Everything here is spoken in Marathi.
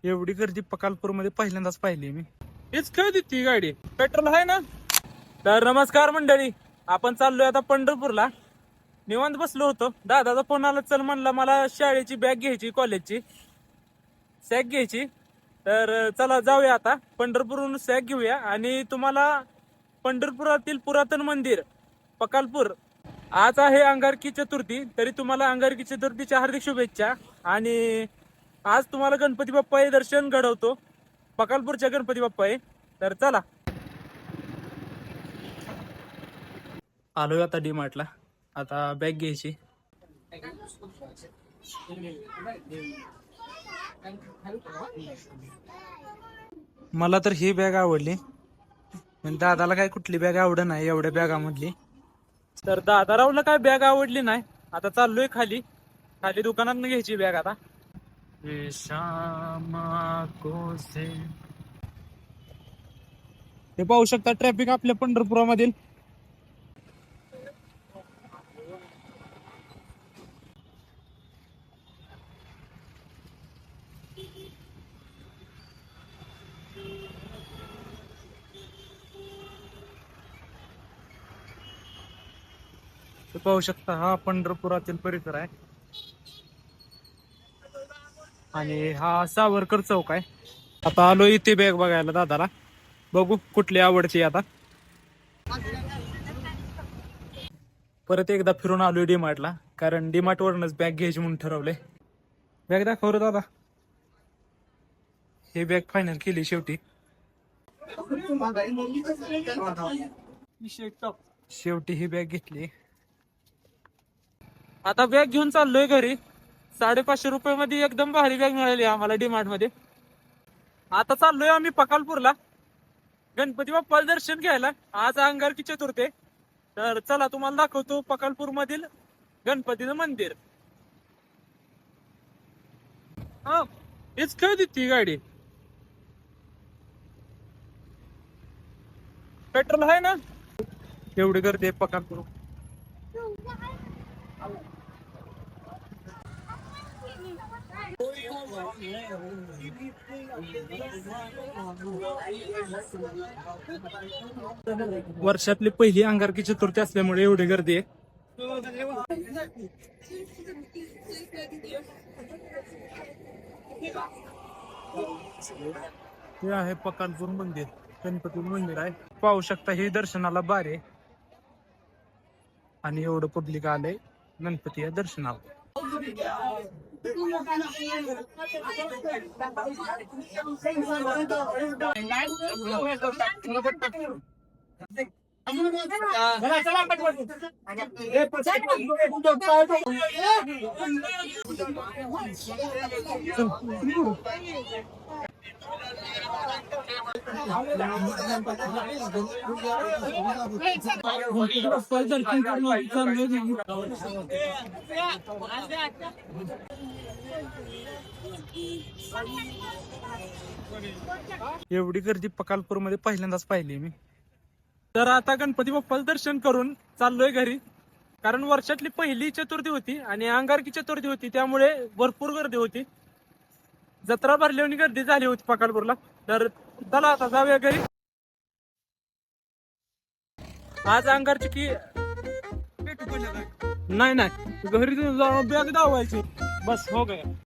एवढी गर्दी पकालपूर मध्ये पहिल्यांदाच पाहिली मी. हेच काय देते गाडी, पेट्रोल आहे ना. तर नमस्कार मंडळी, आपण चाललोय आता पंढरपूरला. निवांत बसलो होतो, दादाचा फोन आला, चल म्हणला मला शाळेची बॅग घ्यायची, कॉलेजची सॅक घ्यायची. तर चला जाऊया आता पंढरपूरहून सॅक घेऊया आणि तुम्हाला पंढरपुरातील पुरातन मंदिर पकालपूर. आज आहे अंगारकी चतुर्थी, तरी तुम्हाला अंगारकी चतुर्थीच्या हार्दिक शुभेच्छा. आणि आज तुम्हाला गणपती बाप्पा हे दर्शन घडवतो, पकालपूरच्या गणपती बाप्पा आहे. तर चला आलोय आता डी मार्टला, आता बॅग घ्यायची. मला तर ही बॅग आवडली, पण दादाला काय कुठली बॅग आवड नाही एवढ्या बॅगामधली. तर दादारावला काय बॅग आवडली नाही. आता चाललोय खाली खाली दुकानात घ्यायची बॅग आता. हे पाहू शकता ट्रॅफिक आपल्या पंढरपुरामधील. ते पाहू शकता हा पंढरपुरातील परिसर आहे आणि हा सावरकर चौक आहे. आता आलो इथे बॅग बघायला दादाला, बघू कुठली आवडते. आता परत एकदा फिरून आलोय डी मार्टला, कारण डी मार्ट वरूनच बॅग घ्यायची म्हणून ठरवलंय. बॅग दाखव रे दादा. हे बॅग फायनल केली शेवटी. शेवटी ही बॅग घेतली. आता बॅग घेऊन चाललोय घरी. 550 रुपये मध्ये एकदम भारी बॅग मिळाली आम्हाला डीमार्ट मध्ये. आता चाललोय आम्ही पकालपूरला गणपती बाप्पाचं दर्शन घ्यायला. आज अंगारकी चतुर्थी आहे. तर चला तुम्हाला दाखवतो पकालपूर मधील गणपतीचं मंदिर. हा हेच काय देते गाडी, पेट्रोल आहे ना. एवढी गर्दी आहे पकालपूर. वर्षातली पहिली अंगारकी चतुर्थी असल्यामुळे एवढी गर्दी आहे. हे आहे पकालपूर मंदिर, गणपती मंदिर आहे. पाहू शकता हे दर्शनाला बार आहे आणि एवढं पब्लिक आलंय गणपती या दर्शनाला. एवढी गर्दी पकालपूर मध्ये पहिल्यांदाच पाहिली मी. तर आता गणपती बाप्पाचं दर्शन करून चाललोय घरी, कारण वर्षातली पहिली चतुर्थी होती आणि अंगारकी चतुर्थी होती, त्यामुळे भरपूर गर्दी होती. जत्रा भरल्याने गर्दी झाली होती पकालपूरला. तर चला आता जाऊया घरी. आज अंगारची की नाही घरी जाऊन बॅग धावायची, बस हो गया.